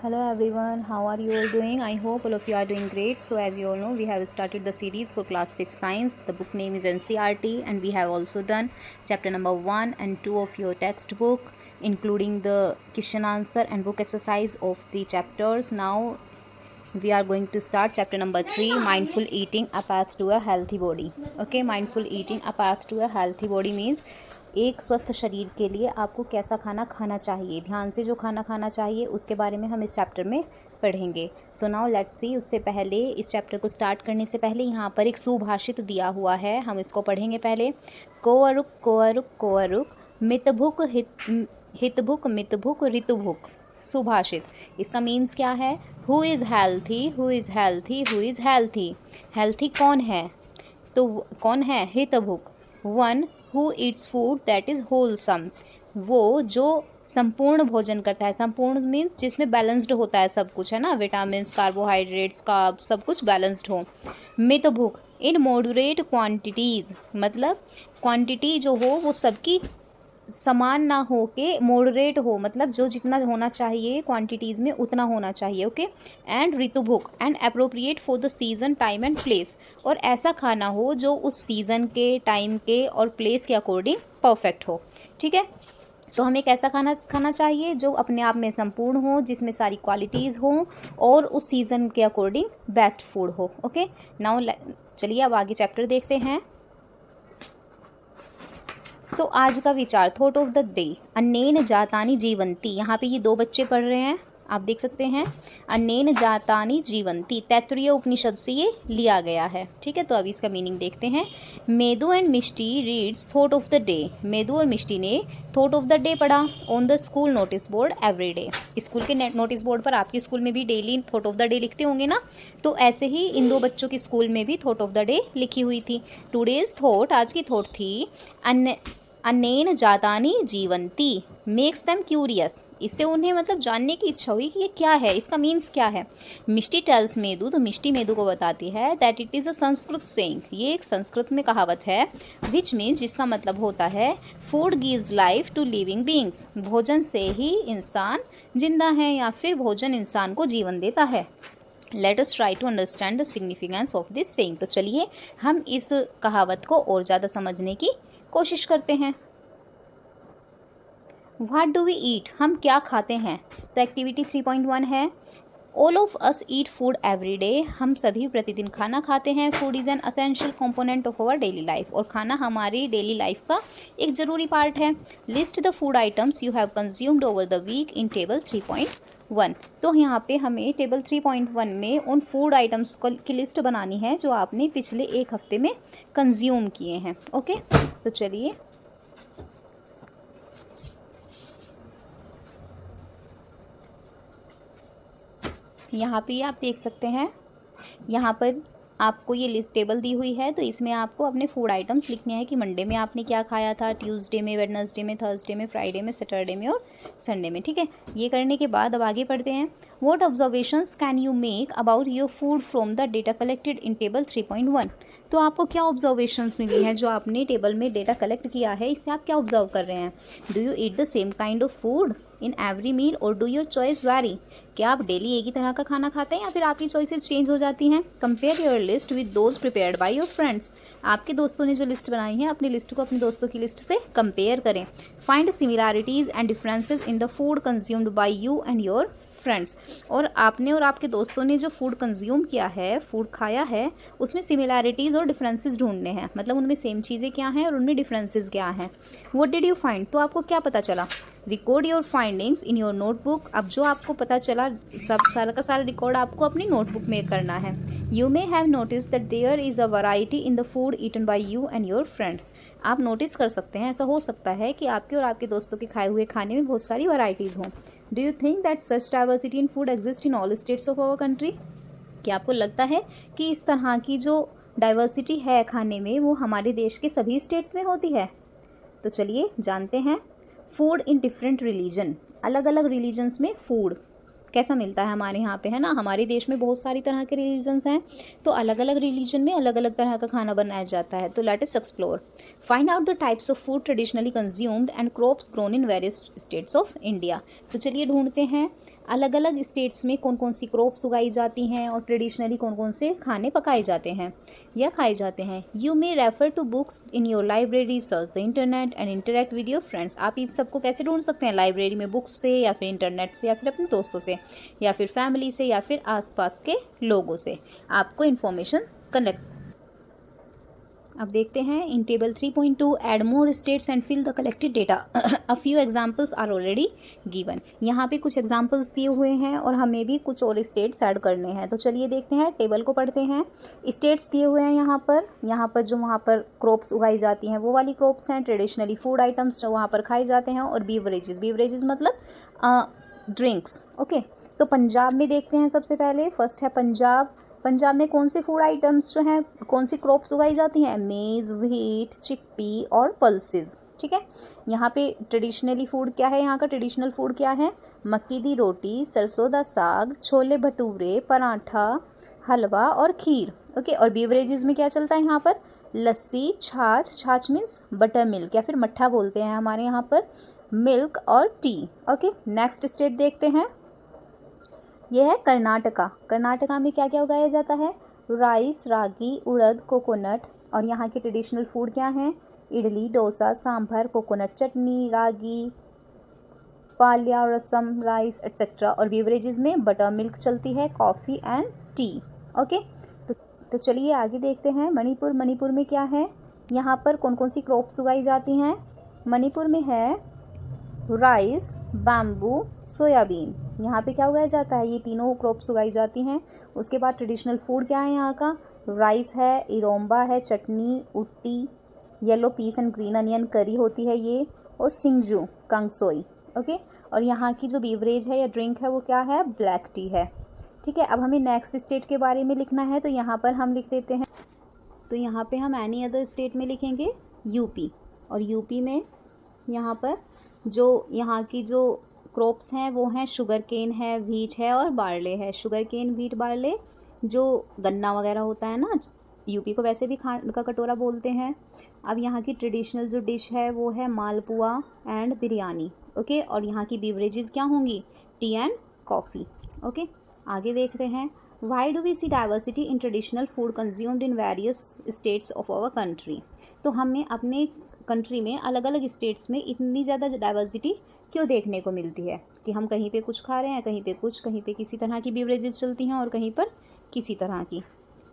Hello everyone, how are you all doing? I hope all of you are doing great. So as you all know, we have started the series for class 6 science. The book name is NCERT and we have also done chapter number 1 and 2 of your textbook, including the question answer and book exercise of the chapters. Now we are going to start chapter number 3, mindful eating, a path to a healthy body. Okay, mindful eating, a path to a healthy body means एक स्वस्थ शरीर के लिए आपको कैसा खाना खाना चाहिए, ध्यान से जो खाना खाना चाहिए उसके बारे में हम इस चैप्टर में पढ़ेंगे. So now let's see. उससे पहले, इस चैप्टर को स्टार्ट करने से पहले यहाँ पर एक सुभाषित दिया हुआ है, हम इसको पढ़ेंगे पहले. कोअरुक कोअरुक कोअरुक मितभुक हितभुक मितभुक ऋतुभुक. सुभाषित, इसका मीन्स क्या है? Who is healthy, who is healthy, who is healthy. Healthy कौन है? तो कौन है? हितभुक, one who eats food that is wholesome. वो जो संपूर्ण भोजन करता है. संपूर्ण मीन्स जिसमें बैलेंस्ड होता है सब कुछ, है ना, विटामिन्स, कार्बोहाइड्रेट्स, कार्ब, सब कुछ बैलेंस्ड हो. मितभुक, इन मॉडरेट क्वांटिटीज़, मतलब क्वांटिटी जो हो वो सबकी समान ना हो के मॉडरेट हो, मतलब जो जितना होना चाहिए क्वांटिटीज़ में उतना होना चाहिए. ओके. एंड ऋतुभुक, and appropriate for the season, time and place. और ऐसा खाना हो जो उस सीज़न के, टाइम के और प्लेस के अकॉर्डिंग परफेक्ट हो. ठीक है. तो हमें कैसा खाना खाना चाहिए? जो अपने आप में संपूर्ण हो, जिसमें सारी क्वालिटीज़ हो और उस सीज़न के अकॉर्डिंग बेस्ट फूड हो. ओके. नाउ चलिए अब आगे चैप्टर देखते हैं. तो आज का विचार, थॉट ऑफ द डे. अनेन जातानी जीवंती. यहाँ पे ये दो बच्चे पढ़ रहे हैं, आप देख सकते हैं. अनेन जातानी जीवंती, तैत्तरीय उपनिषद से ये लिया गया है. ठीक है. तो अभी इसका मीनिंग देखते हैं. Medu and Mishti reads thought of the day. Medu और मिष्टी ने थॉट ऑफ द डे पढ़ा on the school notice board every day. School के नोटिस बोर्ड पर, आपके स्कूल में भी daily thought of the day लिखते होंगे ना, तो ऐसे ही इन दो बच्चों के स्कूल में भी थॉट ऑफ द डे लिखी हुई थी. टुडेज थॉट, आज की थॉट थी, अनेन जातानी जीवंती मेक्स देम क्यूरियस. इससे उन्हें मतलब जानने की इच्छा हुई कि ये क्या है, इसका मीन्स क्या है. मिष्टी टेल्स मेदू, तो मिष्टी मेदू को बताती है that it is a Sanskrit saying. ये एक संस्कृत में कहावत है. विच मीन्स, जिसका मतलब होता है food gives life to living beings. भोजन से ही इंसान जिंदा है, या फिर भोजन इंसान को जीवन देता है. Let us try to understand the significance of this saying. तो चलिए हम इस कहावत को और ज़्यादा समझने की कोशिश करते हैं. व्हाट डू वी ईट, हम क्या खाते हैं. तो एक्टिविटी 3.1 है. All of us eat food every day. हम सभी प्रतिदिन खाना खाते हैं. Food is an essential component of our daily life. और खाना हमारी डेली लाइफ का एक ज़रूरी पार्ट है. List the food items you have consumed over the week in table 3.1. तो यहाँ पे हमें टेबल 3.1 में उन फूड आइटम्स की लिस्ट बनानी है जो आपने पिछले एक हफ्ते में कंज्यूम किए हैं. ओके. तो चलिए यहाँ पे आप देख सकते हैं, यहाँ पर आपको ये लिस्ट टेबल दी हुई है. तो इसमें आपको अपने फूड आइटम्स लिखने हैं कि मंडे में आपने क्या खाया था, ट्यूसडे में, वेडनेसडे में, थर्सडे में, फ्राइडे में, सैटरडे में और संडे में. ठीक है. ये करने के बाद अब आगे पढ़ते हैं. What observations can you make about your food from the data collected in table 3.1. तो आपको क्या ऑब्जर्वेशंस मिली हैं जो आपने टेबल में डेटा कलेक्ट किया है, इससे आप क्या ऑब्जर्व कर रहे हैं. Do you eat the same kind of food in every meal और डू योर चॉइस वैरी. क्या आप डेली एक ही तरह का खाना खाते हैं या फिर आपकी चॉइसेस चेंज हो जाती हैं. Compare your list with those prepared by your friends. आपके दोस्तों ने जो लिस्ट बनाई है, अपनी लिस्ट को अपने दोस्तों की लिस्ट से कंपेयर करें. Find similarities and differences in the food consumed by you and your friends. और आपने और आपके दोस्तों ने जो फूड कंज्यूम किया है, फूड खाया है, उसमें सिमिलैरिटीज़ और डिफरेंसेस ढूंढने हैं. मतलब उनमें सेम चीज़ें क्या हैं और उनमें डिफरेंसेस क्या हैं. व्हाट डिड यू फाइंड, तो आपको क्या पता चला. Record your findings in your notebook. अब जो आपको पता चला, सब सारा का सारा रिकॉर्ड आपको अपनी नोटबुक में करना है. You may have notice that there is a variety in the food eaten by you and your friend. आप नोटिस कर सकते हैं, ऐसा हो सकता है कि आपके और आपके दोस्तों के खाए हुए खाने में बहुत सारी वैरायटीज़ हों. Do you think that such diversity in food exist in all states of our country. क्या आपको लगता है कि इस तरह की जो डाइवर्सिटी है खाने में, वो हमारे देश के सभी स्टेट्स में होती है. तो चलिए जानते हैं. Food in different religion. अलग अलग रिलीजन्स में फूड कैसा मिलता है हमारे यहाँ पे, है ना. हमारे देश में बहुत सारी तरह के रिलीजन्स हैं, तो अलग अलग रिलीजन में अलग अलग तरह का खाना बनाया जाता है. तो let us explore. Find out the types of food traditionally consumed and crops grown in various states of India. तो चलिए ढूंढते हैं अलग अलग स्टेट्स में कौन कौन सी क्रॉप्स उगाई जाती हैं और ट्रेडिशनली कौन कौन से खाने पकाए जाते हैं या खाए जाते हैं। You may refer to books in your library, search the internet and interact with your friends. आप इन सबको कैसे ढूंढ सकते हैं? लाइब्रेरी में बुक्स से, या फिर इंटरनेट से, या फिर अपने दोस्तों से, या फिर फैमिली से, या फिर आसपास के लोगों से आपको इन्फॉर्मेशन कलेक्ट। अब देखते हैं in table 3.2 add more states and fill the collected data. A few examples are already given. यहाँ पे कुछ एग्जाम्पल्स दिए हुए हैं और हमें भी कुछ और स्टेट्स ऐड करने हैं। तो चलिए देखते हैं, टेबल को पढ़ते हैं। स्टेट्स दिए हुए हैं यहाँ पर जो वहाँ पर क्रॉप्स उगाई जाती हैं वो वाली क्रॉप्स हैं। ट्रेडिशनली फूड आइटम्स जो वहाँ पर खाए जाते हैं, और बीवरेजेस मतलब ड्रिंक्स। ओके, तो पंजाब में देखते हैं। सबसे पहले फर्स्ट है पंजाब। पंजाब में कौन से फूड आइटम्स जो हैं, कौन सी क्रॉप्स उगाई जाती हैं? मेज़, व्हीट, चिकपी और पल्सेस। ठीक है, यहाँ पे ट्रेडिशनली फूड क्या है? यहाँ का ट्रेडिशनल फूड क्या है? मक्की दी रोटी, सरसों दा साग, छोले भटूरे, पराठा, हलवा और खीर। ओके, और बीवरेजेस में क्या चलता है यहाँ पर? लस्सी, छाछ मीन्स बटर मिल्क या फिर मट्ठा बोलते हैं हमारे यहाँ पर, मिल्क और टी। ओके, नेक्स्ट स्टेट देखते हैं, यह है कर्नाटका। कर्नाटका में क्या क्या उगाया जाता है? राइस, रागी, उड़द, कोकोनट। और यहाँ के ट्रेडिशनल फूड क्या हैं? इडली, डोसा, सांभर, कोकोनट चटनी, रागी, पाल्या, रसम, राइस एट्सेट्रा। और बीवरेजेस में बटर मिल्क चलती है, कॉफ़ी एंड टी। ओके, तो चलिए आगे देखते हैं। मणिपुर। मणिपुर में क्या है? यहाँ पर कौन कौन सी क्रॉप्स उगाई जाती हैं? मणिपुर में है राइस, बैम्बू, सोयाबीन। यहाँ पे क्या उगाया जाता है? ये तीनों क्रॉप्स उगाई जाती हैं। उसके बाद ट्रेडिशनल फूड क्या है यहाँ का? राइस है, इरोम्बा है, chutney, Utti, yellow peas and green onion curry होती है ये, और सिंगजू, कंगसोई। ओके, और यहाँ की जो बीवरेज है या ड्रिंक है वो क्या है? ब्लैक टी है। ठीक है, अब हमें नेक्स्ट स्टेट के बारे में लिखना है, तो यहाँ पर हम लिख देते हैं, तो यहाँ पे हम एनी अदर स्टेट में लिखेंगे यूपी। और यूपी में यहाँ पर जो यहाँ की जो क्रॉप्स हैं वो हैं शुगर केन है, व्हीट है और बारले है। शुगर केन, व्हीट, बारले जो गन्ना वगैरह होता है ना, यूपी को वैसे भी खांड का कटोरा बोलते हैं। अब यहाँ की ट्रेडिशनल जो डिश है वो है मालपुआ एंड बिरयानी। ओके, और यहाँ की बीवरेजेस क्या होंगी? T and coffee. ओके, आगे देखते हैं। Why do we see diversity in traditional food consumed in various states of our country. तो हमें अपने कंट्री में अलग अलग स्टेट्स में इतनी ज़्यादा डाइवर्सिटी क्यों देखने को मिलती है कि हम कहीं पे कुछ खा रहे हैं, कहीं पे कुछ, कहीं पे किसी तरह की बीवरेजेस चलती हैं और कहीं पर किसी तरह की।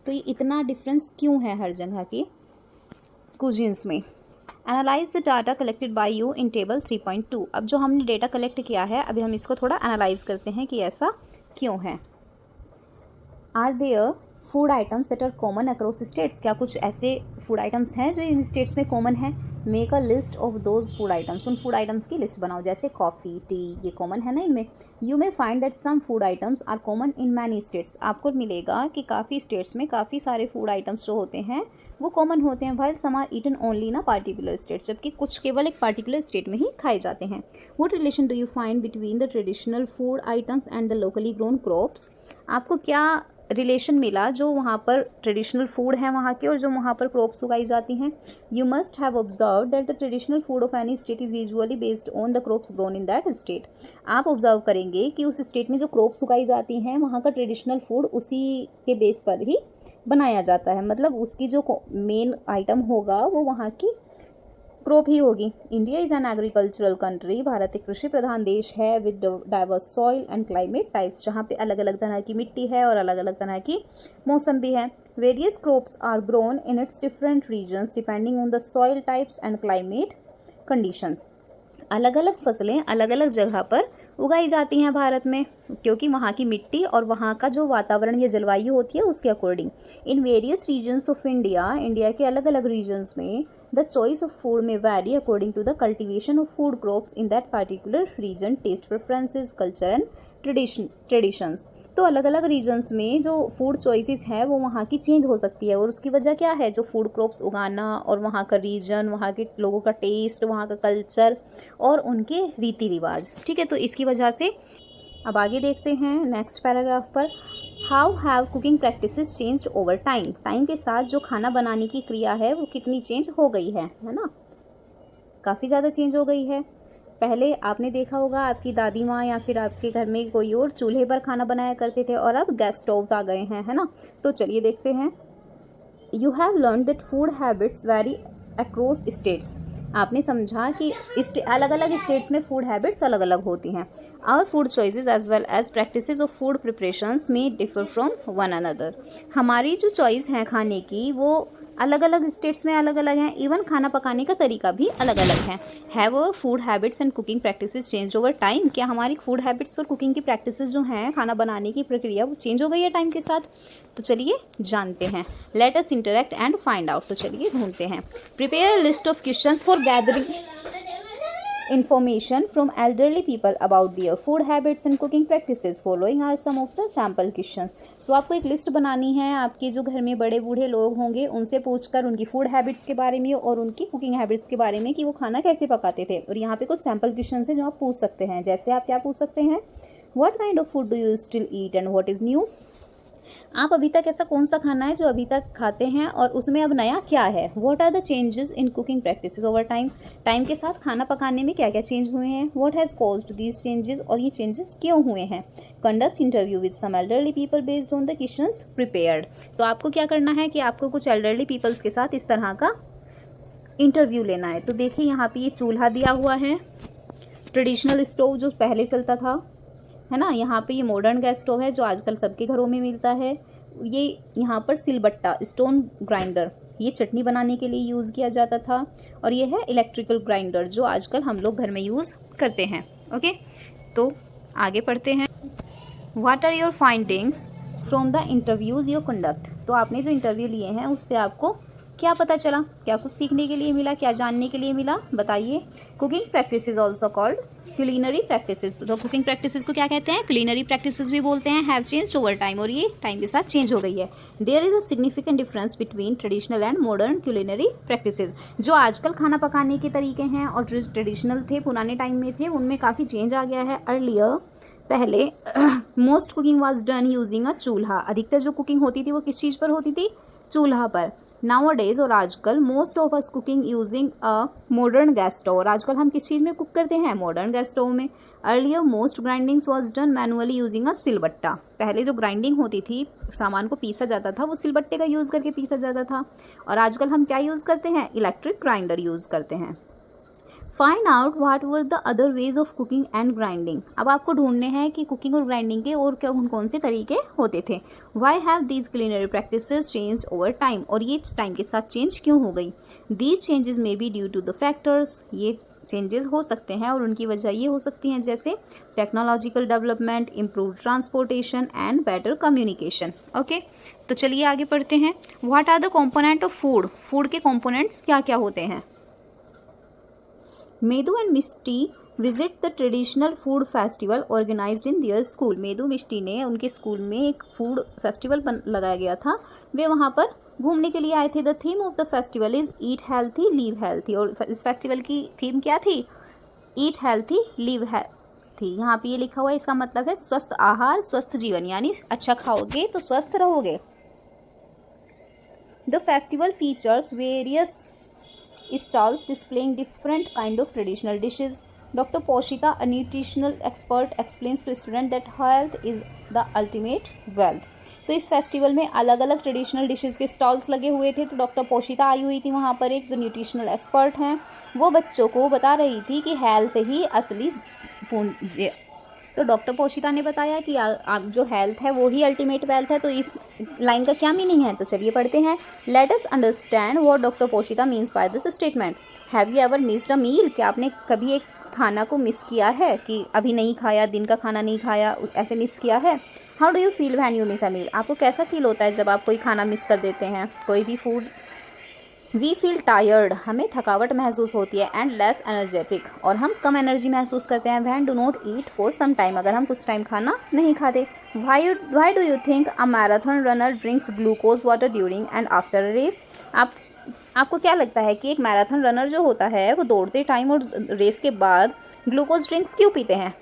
तो ये इतना डिफरेंस क्यों है हर जगह की कुजीन्स में? Analyse the data collected by you in table 3.2। अब जो हमने डेटा कलेक्ट किया है अभी हम इसको थोड़ा एनालाइज करते हैं कि ऐसा क्यों है। Are there food items that are common across states. क्या कुछ ऐसे फूड आइटम्स हैं जो इन स्टेट्स में कॉमन है? Make a list of those food items. उन फूड आइटम्स की लिस्ट बनाओ, जैसे कॉफ़ी, टी, ये कॉमन है ना इनमें। You may find that some food items are common in many states. आपको मिलेगा कि काफ़ी स्टेट्स में काफ़ी सारे फूड आइटम्स जो होते हैं वो कॉमन होते हैं। While some are eaten only in a particular states, जबकि कुछ केवल एक पार्टिकुलर स्टेट में ही खाए जाते हैं। What relation do you find between the traditional food items and the locally grown crops. आपको क्या रिलेशन मिला जो वहाँ पर ट्रेडिशनल फूड है वहाँ के और जो वहाँ पर क्रॉप्स उगाई जाती हैं? You must have observe that the traditional food of any state is usually based on the crops grown in that state. आप ऑब्जर्व करेंगे कि उस स्टेट में जो क्रॉप्स उगाई जाती हैं वहाँ का ट्रेडिशनल फूड उसी के बेस पर ही बनाया जाता है, मतलब उसकी जो मेन आइटम होगा वो वहाँ की क्रॉप ही होगी। India is an agricultural country. Bharat एक कृषि प्रधान देश है with diverse soil and climate types, जहाँ पे अलग अलग तरह की मिट्टी है और अलग अलग तरह की मौसम भी है। Various crops are grown in its different regions depending on the soil types and climate conditions. अलग अलग फसलें अलग अलग जगह पर उगाई जाती हैं भारत में, क्योंकि वहाँ की मिट्टी और वहाँ का जो वातावरण या जलवायु होती है उसके according. In various regions of India, India के अलग अलग रीजन्स में the choice of food may vary according to the cultivation of food crops in that particular region, taste preferences, culture and traditions. तो अलग अलग रीजन्स में जो food choices है वो वहाँ की चेंज हो सकती है, और उसकी वजह क्या है? जो फूड क्रॉप्स उगाना और वहाँ का रीजन, वहाँ के लोगों का टेस्ट, वहाँ का कल्चर और उनके रीति रिवाज। ठीक है, तो इसकी वजह से अब आगे देखते हैं नेक्स्ट पैराग्राफ पर। How have cooking practices changed over time. Time के साथ जो खाना बनाने की क्रिया है वो कितनी चेंज हो गई है ना? काफ़ी ज़्यादा चेंज हो गई है। पहले आपने देखा होगा आपकी दादी माँ या फिर आपके घर में कोई और चूल्हे पर खाना बनाया करते थे और अब गैस स्टोव्स आ गए हैं, है ना। तो चलिए देखते हैं। You have learn that food habits vary across states. आपने समझा कि अलग अलग स्टेट्स में फूड हैबिट्स अलग अलग होती हैं। Our food choices as well as practices of food preparations may differ from one another. हमारी जो चॉइस है खाने की वो अलग अलग स्टेट्स में अलग अलग हैं। इवन खाना पकाने का तरीका भी अलग अलग है। Have our food habits and cooking practices change over time. क्या हमारी फूड हैबिट्स और कुकिंग की प्रैक्टिसेस जो हैं, खाना बनाने की प्रक्रिया, वो चेंज हो गई है टाइम के साथ? तो चलिए जानते हैं। Let us interact and find out. तो चलिए ढूंढते हैं। Prepare list of questions for gathering information from elderly people about their food habits and cooking practices. Following are some of the sample questions. तो आपको एक लिस्ट बनानी है। आपके जो घर में बड़े बूढ़े लोग होंगे उनसे पूछकर उनकी फूड हैबिट्स के बारे में और उनकी कुकिंग हैबिट्स के बारे में कि वो खाना कैसे पकाते थे। और यहाँ पे कुछ सैम्पल क्वेश्चन है जो आप पूछ सकते हैं। जैसे आप क्या पूछ सकते हैं, what kind of food do you still eat and what is new. आप अभी तक ऐसा कौन सा खाना है जो अभी तक खाते हैं और उसमें अब नया क्या है। What are the changes in cooking practices over time. Time के साथ खाना पकाने में क्या क्या चेंज हुए हैं। What has caused these changes, और ये चेंजेस क्यों हुए हैं। Conduct interview with some elderly people based on the questions prepared. तो आपको क्या करना है कि आपको कुछ एल्डरली पीपल्स के साथ इस तरह का इंटरव्यू लेना है। तो देखिए यहाँ पे ये चूल्हा दिया हुआ है, ट्रेडिशनल स्टोव जो पहले चलता था, है ना। यहाँ पे ये मॉडर्न गैस स्टोव है जो आजकल सबके घरों में मिलता है। ये यहाँ पर सिलबट्टा, स्टोन ग्राइंडर, ये चटनी बनाने के लिए यूज़ किया जाता था। और ये है इलेक्ट्रिकल ग्राइंडर जो आजकल हम लोग घर में यूज़ करते हैं। ओके, तो आगे पढ़ते हैं। What are your findings from the interviews you conduct. तो आपने जो इंटरव्यू लिए हैं उससे आपको क्या पता चला, क्या कुछ सीखने के लिए मिला, क्या जानने के लिए मिला, बताइए। Cooking practices also called culinary practices. तो कुकिंग प्रैक्टिसेस को क्या कहते हैं, क्यूलिनरी प्रैक्टिसेस भी बोलते हैं। हैव चेंज्ड ओवर टाइम, और ये टाइम के साथ चेंज हो गई है। There is a significant difference between traditional and modern culinary practices. जो आजकल खाना पकाने के तरीके हैं और ट्रेडिशनल थे, पुराने टाइम में थे, उनमें काफ़ी चेंज आ गया है। अर्लियर, पहले most cooking was done using a चूल्हा। अधिकतर जो कुकिंग होती थी वो किस चीज़ पर होती थी, चूल्हा पर। नाउअडेज, और आजकल, most of us cooking using a modern gas stove. और आजकल हम किस चीज़ में कुक करते हैं, मॉडर्न गैस स्टोव में। Earlier most grindings was done manually using a silbatta. पहले जो ग्राइंडिंग होती थी, सामान को पीसा जाता था, वो सिलबट्टे का यूज़ करके पीसा जाता था। और आजकल हम क्या यूज़ करते हैं, इलेक्ट्रिक ग्राइंडर यूज़ करते हैं। Find out what were the other ways of cooking and grinding. अब आपको ढूंढने हैं कि कुकिंग और ग्राइंडिंग के और क्या कौन से तरीके होते थे। Why have these culinary practices change over time, और ये टाइम के साथ चेंज क्यों हो गई। These changes may be due to the factors. ये चेंजेस हो सकते हैं और उनकी वजह ये हो सकती हैं जैसे technological development, improve transportation and better communication. Okay, तो चलिए आगे पढ़ते हैं। What are the component of food. Food के कॉम्पोनेंट्स क्या क्या होते हैं। Medu and Mishti visit the traditional food festival organised in their school. Medu Mishti ने उनके स्कूल में एक फूड फेस्टिवल लगाया गया था, वे वहाँ पर घूमने के लिए आए थे। The theme of the festival is eat healthy live healthy. और इस फेस्टिवल की थीम क्या थी, ईट हेल्थी लिव हेल्थी। यहाँ पे ये लिखा हुआ है, इसका मतलब है स्वस्थ आहार स्वस्थ जीवन, यानी अच्छा खाओगे तो स्वस्थ रहोगे। The festival features various stalls displaying different kind of traditional dishes. Dr. Poshita, a nutritional expert, explains to students that health is the ultimate wealth. तो इस फेस्टिवल में अलग अलग ट्रेडिशनल डिशेज़ के स्टॉल्स लगे हुए थे। तो डॉक्टर पोशिता आई हुई थी वहाँ पर, एक जो न्यूट्रिशनल एक्सपर्ट हैं, वो बच्चों को बता रही थी कि हेल्थ ही असली पूंजी। तो डॉक्टर पोशिता ने बताया कि आप जो हेल्थ है वो ही अल्टीमेट वेल्थ है। तो इस लाइन का क्या मीनिंग है, तो चलिए पढ़ते हैं। Let us understand what doctor Poshita means by this statement. Have you ever missed a meal. क्या आपने कभी एक खाना को मिस किया है कि अभी नहीं खाया, दिन का खाना नहीं खाया, ऐसे मिस किया है। How do you feel when you miss a meal. आपको कैसा फील होता है जब आप कोई खाना मिस कर देते हैं, कोई भी फूड। वी फील टायर्ड, हमें थकावट महसूस होती है, एंड लेस एनर्जेटिक, और हम कम एनर्जी महसूस करते हैं। When do not eat for some time, अगर हम कुछ टाइम खाना नहीं खाते। Why do you think a marathon runner drinks glucose water during and after a race. आपको क्या लगता है कि एक मैराथन रनर जो होता है वो दौड़ते टाइम और रेस के बाद ग्लूकोज ड्रिंक्स क्यों पीते हैं।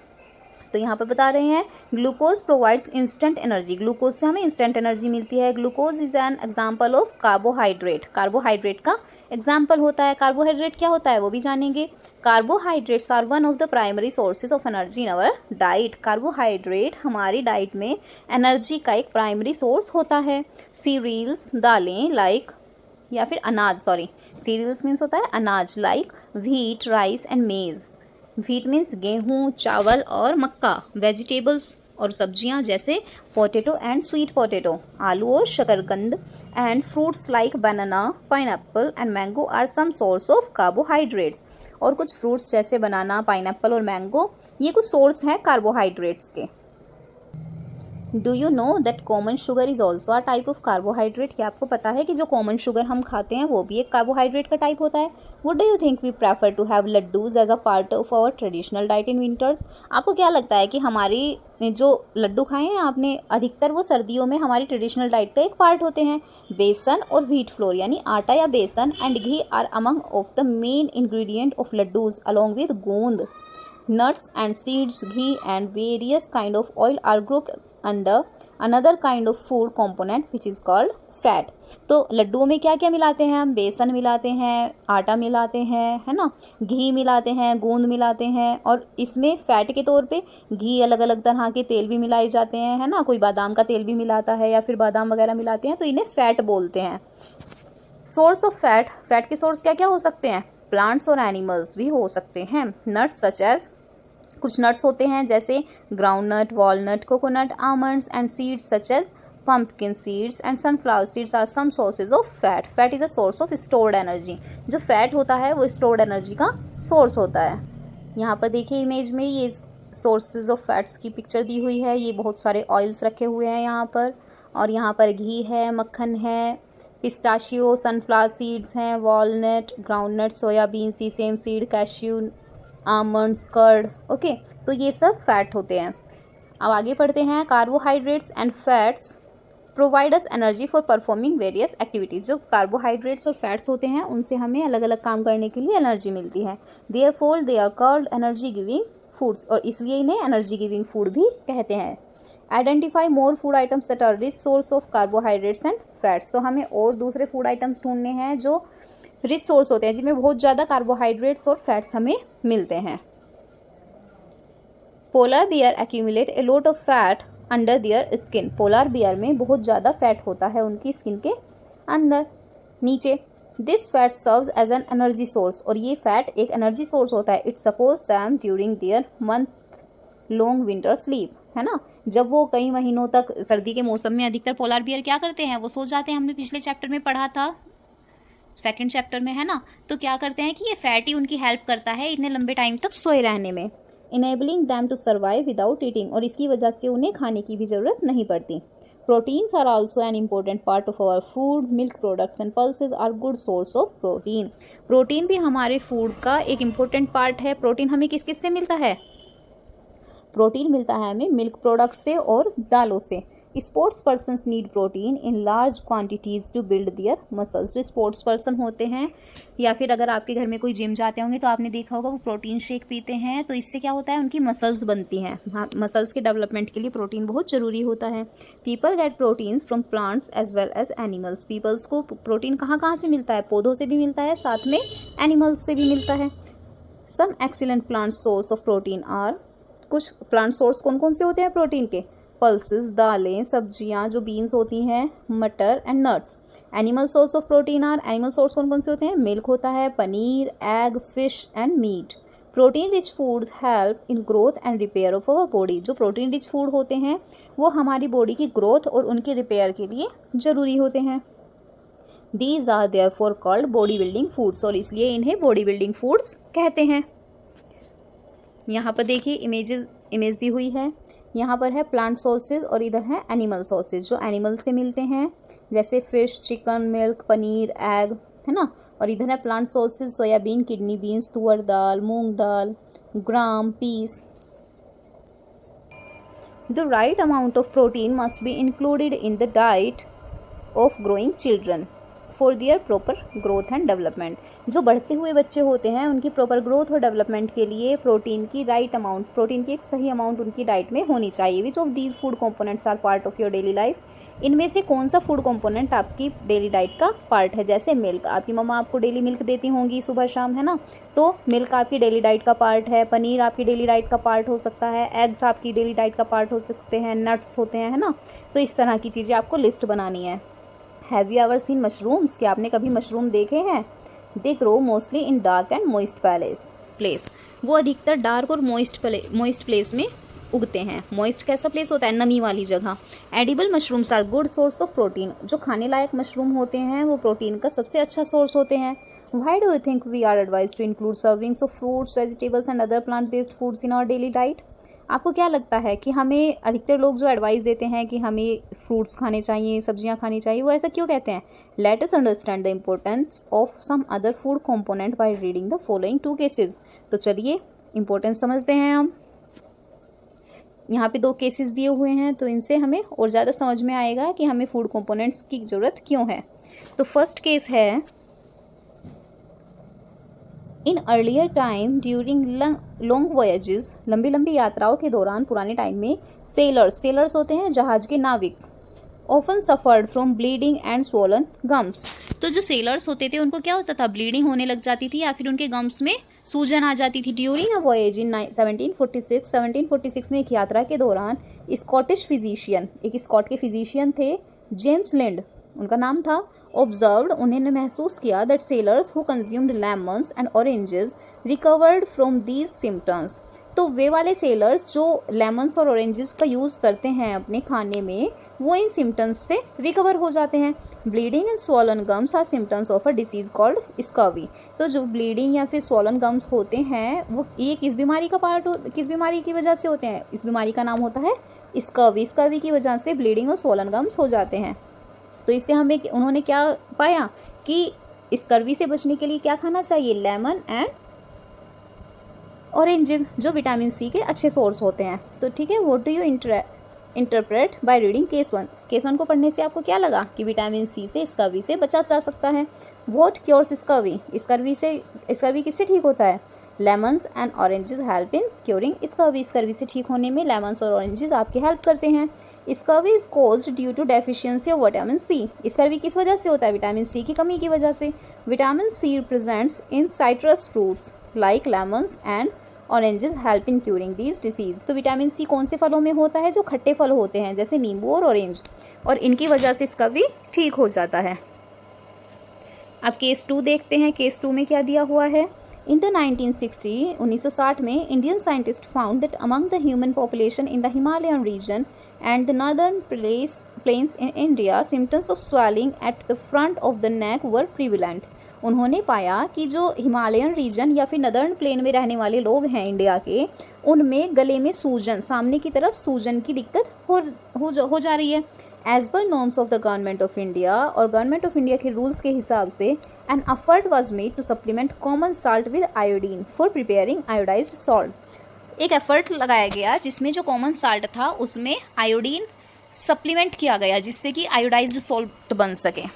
तो यहाँ पर बता रहे हैं glucose provides instant energy, glucose से हमें इंस्टेंट एनर्जी मिलती है। Glucose is an example of carbohydrate, carbohydrate का एग्जाम्पल होता है। कार्बोहाइड्रेट क्या होता है वो भी जानेंगे। Carbohydrates are one of the primary sources of energy in our diet, carbohydrate हमारी डाइट में एनर्जी का एक प्राइमरी सोर्स होता है। सीरियल्स दालें लाइक या फिर अनाज, सॉरी सीरियल्स मीन्स होता है अनाज, लाइक व्हीट राइस एंड मेज, व्हीट मीन्स गेहूँ चावल और मक्का, वेजिटेबल्स और सब्जियां जैसे पोटैटो एंड स्वीट पोटैटो, आलू और शकरकंद, and fruits like banana pineapple and mango are some source of carbohydrates, और कुछ फ्रूट्स जैसे बनाना पाइनएप्पल और मैंगो ये कुछ सोर्स हैं कार्बोहाइड्रेट्स के। Do you know that common sugar is also a type of carbohydrate, क्या आपको पता है कि जो कॉमन शुगर हम खाते हैं वो भी एक कार्बोहाइड्रेट का टाइप होता है। Would do you think we prefer to have laddoos as a part of our traditional diet in winters, आपको क्या लगता है कि हमारी जो लड्डू खाए हैं आपने अधिकतर वो सर्दियों में हमारी ट्रेडिशनल डाइट का एक पार्ट होते हैं। बेसन और व्हीट फ्लोर यानी आटा या besan and ghee are among of the main ingredient of laddoos along with gond, nuts and seeds, ghee and various kind of oil are grouped under another kind of food component which is called fat। तो लड्डुओं में क्या क्या मिलाते हैं हम, बेसन मिलाते हैं, आटा मिलाते हैं, है ना, घी मिलाते हैं, गोंद मिलाते हैं, और इसमें फैट के तौर पे घी, अलग अलग तरह के तेल भी मिलाए जाते हैं, है ना, कोई बादाम का तेल भी मिलाता है या फिर बादाम वगैरह मिलाते हैं, तो इन्हें फैट बोलते हैं। सोर्स ऑफ फैट, फैट के सोर्स क्या क्या हो सकते हैं, प्लांट्स और एनिमल्स भी हो सकते हैं। नट्स सच एज, कुछ नट्स होते हैं जैसे groundnut, walnut, coconut, almonds, and seeds such as pumpkin seeds and sunflower seeds are some sources of fat। fat is a source of stored energy, जो फैट होता है वो स्टोर्ड एनर्जी का source होता है। यहाँ पर देखिए इमेज में ये सोर्सेज ऑफ फैट्स की पिक्चर दी हुई है, ये बहुत सारे ऑयल्स रखे हुए हैं यहाँ पर, और यहाँ पर घी है, मक्खन है, पिस्ताशियो, सनफ्लावर सीड्स हैं, walnut, groundnut, soyabean, sesame seed, cashew, almonds, curd, okay, तो ये सब फैट होते हैं। अब आगे पढ़ते हैं। Carbohydrates and fats provide us energy for performing various activities, जो कार्बोहाइड्रेट्स और फैट्स होते हैं उनसे हमें अलग अलग काम करने के लिए एनर्जी मिलती है। Therefore they are called energy giving foods, और इसलिए इन्हें एनर्जी गिविंग फूड भी कहते हैं। Identify more food items that are rich source of carbohydrates and fats, तो हमें और दूसरे फूड आइटम्स ढूंढने हैं जो रिच सोर्स होते हैं, जिनमें बहुत ज़्यादा कार्बोहाइड्रेट्स और फैट्स हमें मिलते हैं। Polar bear accumulate a lot of fat under their skin, polar bear में बहुत ज़्यादा फैट होता है उनकी स्किन के अंदर नीचे। This fat serves as an energy source, और ये फैट एक एनर्जी सोर्स होता है। It supports them during their month long winter sleep, है ना, जब वो कई महीनों तक सर्दी के मौसम में अधिकतर पोलर बियर क्या करते हैं, वो सो जाते हैं। हमने पिछले चैप्टर में पढ़ा था, सेकंड चैप्टर में, है ना, तो क्या करते हैं कि ये फैट ही उनकी हेल्प करता है इतने लंबे टाइम तक सोए रहने में, enabling them to survive without eating, और इसकी वजह से उन्हें खाने की भी ज़रूरत नहीं पड़ती। Proteins are also an important part of our food, milk products and pulses are good source of protein, protein भी हमारे फूड का एक इम्पोर्टेंट पार्ट है। प्रोटीन हमें किस किस से मिलता है, प्रोटीन मिलता है हमें मिल्क प्रोडक्ट से और दालों से। Sports persons need protein in large quantities to build their muscles, जो स्पोर्ट्स पर्सन होते हैं या फिर अगर आपके घर में कोई जिम जाते होंगे तो आपने देखा होगा वो प्रोटीन शेक पीते हैं, तो इससे क्या होता है उनकी मसल्स बनती हैं। मसल्स के डेवलपमेंट के लिए प्रोटीन बहुत ज़रूरी होता है। People get protein from plants as well as animals, peoples को प्रोटीन कहाँ कहाँ से मिलता है, पौधों से भी मिलता है, साथ में एनिमल्स से भी मिलता है। Some excellent plant source of protein are, कुछ प्लांट सोर्स कौन कौन से होते हैं प्रोटीन के, पल्सेस, दालें, सब्जियां जो बीन्स होती हैं, मटर and nuts. Animal source of protein are, animal source कौन कौन से होते हैं, मिल्क होता है, paneer, egg, fish and meat. Protein rich foods help in growth and repair of our body, जो प्रोटीन रिच फूड होते हैं वो हमारी बॉडी की ग्रोथ और उनके रिपेयर के लिए ज़रूरी होते हैं। These are therefore called body building foods, और इसलिए इन्हें बॉडी बिल्डिंग फूड्स कहते हैं। यहाँ पर देखिए इमेज दी हुई है, यहाँ पर है प्लांट सोर्सेज और इधर है एनिमल सोर्सेज, जो एनिमल से मिलते हैं जैसे fish, chicken, milk, paneer, egg, है ना, और इधर है plant sources soybean, kidney beans, तुअर दाल, मूंग दाल, gram, peas. The right amount of protein must be included in the diet of growing children, for their proper growth and development. जो बढ़ते हुए बच्चे होते हैं उनकी प्रॉपर ग्रोथ और डेवलपमेंट के लिए प्रोटीन की राइट अमाउंट, प्रोटीन की एक सही अमाउंट उनकी डाइट में होनी चाहिए। Which of these food components are part of your daily life. इनमें से कौन सा फूड कंपोनेंट आपकी डेली डाइट का पार्ट है। जैसे मिल्क, आपकी मम्मा आपको डेली मिल्क देती होंगी सुबह शाम, है ना, तो मिल्क आपकी डेली डाइट का पार्ट है। पनीर आपकी डेली डाइट का पार्ट हो सकता है। एग्स आपकी डेली डाइट का पार्ट हो सकते हैं। नट्स होते हैं, है ना। तो इस तरह की चीज़ें आपको लिस्ट बनानी है। Have you ever seen mushrooms, क्या आपने कभी मशरूम देखे हैं। They grow mostly in dark and moist place. वो अधिकतर डार्क और मॉइस्ट प्लेस में उगते हैं। मॉइस्ट कैसा प्लेस होता है, नमी वाली जगह। Edible mushrooms are good source of protein. जो खाने लायक मशरूम होते हैं वो प्रोटीन का सबसे अच्छा सोर्स होते हैं। Why do you think we are advised to include servings of fruits, vegetables and other plant-based foods in our daily diet? आपको क्या लगता है कि हमें अधिकतर लोग जो एडवाइस देते हैं कि हमें फ्रूट्स खाने चाहिए, सब्जियां खानी चाहिए, वो ऐसा क्यों कहते हैं। Let us understand the importance of some other food component by reading the following 2 cases. तो चलिए इम्पोर्टेंस समझते हैं हम। यहाँ पे 2 केसेस दिए हुए हैं, तो इनसे हमें और ज़्यादा समझ में आएगा कि हमें फूड कंपोनेंट्स की ज़रूरत क्यों है। तो फर्स्ट केस है, in earlier time during long voyages, लंबी लंबी यात्राओं के दौरान पुराने टाइम में सेलर्स होते हैं जहाज के नाविक, often suffered from bleeding and swollen gums. तो जो सेलर्स होते थे उनको क्या होता था, ब्लीडिंग होने लग जाती थी या फिर उनके गम्स में सूजन आ जाती थी। ड्यूरिंग अ वॉयज इन 1746 में एक यात्रा के दौरान स्कॉटिश फिजिशियन, एक स्कॉट के फिजिशियन थे, जेम्स लिंड उनका नाम था, ऑब्जर्व्ड, उन्होंने महसूस किया that sellers who consumed lemons and oranges recovered from these symptoms. तो वे वाले सेलर्स जो लेमन्स और ऑरेंजेस का यूज़ करते हैं अपने खाने में, वो इन सिम्टम्स से रिकवर हो जाते हैं। Bleeding and swollen gums are symptoms of a disease called scurvy. तो जो ब्लीडिंग या फिर स्वॉलन गम्स होते हैं वो ये किस बीमारी का किस बीमारी की वजह से होते हैं। इस बीमारी का नाम होता है स्कर्वी। स्कर्वी की वजह से ब्लीडिंग और स्वॉलन गम्स हो जाते हैं। तो इससे हमें उन्होंने क्या पाया कि स्कर्वी से बचने के लिए क्या खाना चाहिए, लेमन एंड ऑरेंजेस, जो विटामिन सी के अच्छे सोर्स होते हैं। तो ठीक है, what do you interpret by reading case 1। Case 1 को पढ़ने से आपको क्या लगा कि विटामिन सी से स्कर्वी से बचा जा सकता है। व्हाट क्योर्स स्कर्वी, स्कर्वी किससे ठीक होता है। Lemons and oranges help in curing scurvy. Scurvy से ठीक होने में लेमन्स और ऑरेंजेस आपकी हेल्प करते हैं। Scurvy is caused due to deficiency of vitamin C. Scurvy किस वजह से होता है, विटामिन सी की कमी की वजह से। Vitamin C presents in citrus fruits like lemons and oranges help in curing these disease. तो विटामिन सी कौन से फलों में होता है, जो खट्टे फल होते हैं जैसे नींबू और ऑरेंज, और इनकी वजह से स्कर्वी ठीक हो जाता है। अब केस 2 देखते हैं। केस 2 में क्या दिया हुआ है। In the 1960 में Indian scientist found that among the human population in the Himalayan region and the northern plains in India, symptoms of swelling at the front of the neck were prevalent. उन्होंने पाया कि जो Himalayan reason या फिर northern plane में रहने वाले लोग हैं इंडिया के, उनमें गले में सूजन, सामने की तरफ सूजन की दिक्कत हो जा रही है। As per norms of the government of India, और गवर्नमेंट ऑफ इंडिया के रूल्स के हिसाब से, an effort was made to supplement common salt with iodine for preparing iodised salt. एक एफर्ट लगाया गया जिसमें जो कॉमन साल्ट था उसमें आयोडीन सप्लीमेंट किया गया जिससे कि आयोडाइज्ड सॉल्ट बन सके।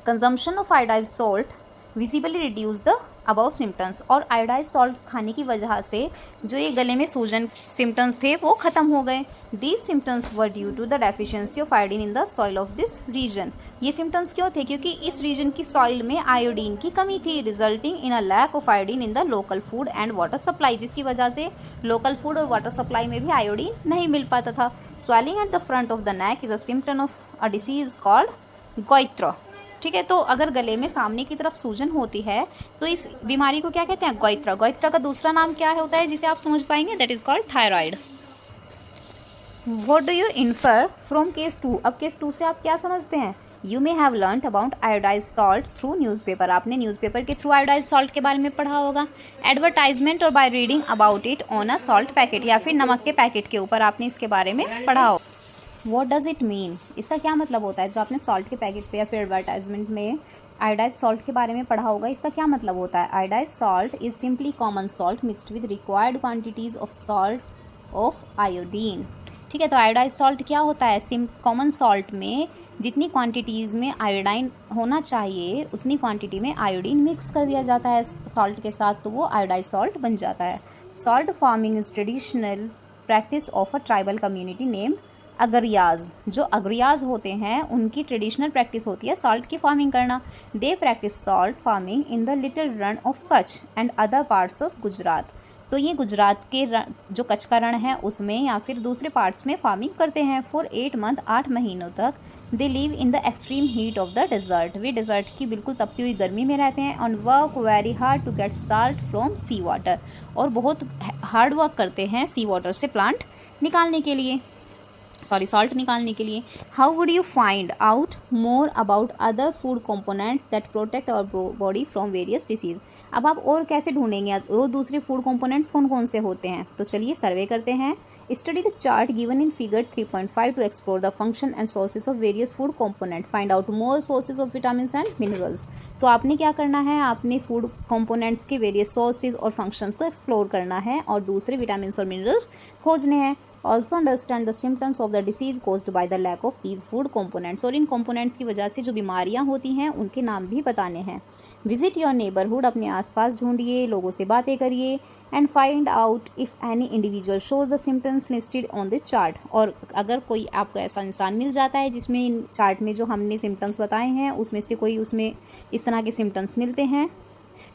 Consumption of iodised salt visibly reduce the above symptoms. और आयोडाइज्ड सॉल्ट खाने की वजह से जो ये गले में सूजन सिम्टम्स थे वो ख़त्म हो गए। These symptoms were due to the deficiency of iodine in the soil of this region. ये सिम्टम्स क्यों थे, क्योंकि इस रीजन की सॉइल में आयोडीन की कमी थी, resulting in a lack of iodine in the local food and water supply, जिसकी वजह से लोकल फूड और वाटर सप्लाई में भी आयोडीन नहीं मिल पाता था। Swelling at the front of the neck is a symptom of a disease called goitre. ठीक है, तो अगर गले में सामने की तरफ सूजन होती है तो इस बीमारी को क्या कहते हैं, गोइत्रा। गोइत्रा का दूसरा नाम क्या होता है जिसे आप समझ पाएंगे, that is called thyroid. What do you infer from case 2। अब केस 2 से आप क्या समझते हैं। You may have learned about iodised salt through newspaper. आपने न्यूज़पेपर के थ्रू आयोडाइज्ड सॉल्ट के बारे में पढ़ा होगा। एडवर्टाइजमेंट और by reading about it on a salt packet, या फिर नमक के पैकेट के ऊपर आपने इसके बारे में पढ़ा हो। What does it mean? इसका क्या मतलब होता है। जो आपने सॉल्ट के पैकेट पे या फिर एडवर्टाइजमेंट में आयोडाइज्ड सॉल्ट के बारे में पढ़ा होगा, इसका क्या मतलब होता है। Iodised salt is simply common salt mixed with required quantities of salt of iodine. ठीक है, तो आयोडाइज्ड सॉल्ट क्या होता है, कॉमन सॉल्ट में जितनी क्वांटिटीज़ में आयोडाइन होना चाहिए उतनी क्वांटिटी में आयोडीन मिक्स कर दिया जाता है सॉल्ट के साथ, तो वो आयोडाइज सॉल्ट बन जाता है। Salt farming is traditional practice of a tribal community name Agariyas. जो अगरियाज होते हैं उनकी ट्रेडिशनल प्रैक्टिस होती है सॉल्ट की फार्मिंग करना। They practice salt farming in the little Rann of Kutch and other parts of Gujarat. तो ये गुजरात के जो कच्छ का रण है उसमें या फिर दूसरे पार्ट्स में फार्मिंग करते हैं। फॉर 8 मंथ 8 महीनों तक they live in the extreme heat of the desert. वे डेजर्ट की बिल्कुल तपती हुई गर्मी में रहते हैं। On work very hard to get salt from sea water, और बहुत हार्ड वर्क करते हैं सी वाटर से प्लांट निकालने के लिए, सॉल्ट निकालने के लिए। How would you find out more about other food component that protect our body from various disease. अब आप और कैसे ढूंढेंगे वो दूसरे फूड कंपोनेंट्स कौन कौन से होते हैं, तो चलिए सर्वे करते हैं। Study the chart given in figure 3.5 to explore the function and sources of various food component, find out more sources of vitamin and minerals. तो आपने क्या करना है, आपने फूड कंपोनेंट्स के वेरियस सोर्सेज और फंक्शंस को एक्सप्लोर करना है और दूसरे विटामिन और मिनरल्स खोजने हैं। Also understand the symptoms of the disease caused by the lack of these food components. और इन कंपोनेंट्स की वजह से जो बीमारियां होती हैं उनके नाम भी बताने हैं। विजिट योर नेबरहुड, अपने आसपास ढूंढिए, लोगों से बातें करिए। And find out if any individual shows the symptoms listed on the chart. और अगर कोई आपको ऐसा इंसान मिल जाता है जिसमें इन चार्ट में जो हमने सिम्टम्स बताए हैं उसमें से कोई उसमें इस तरह के सिम्टम्स मिलते हैं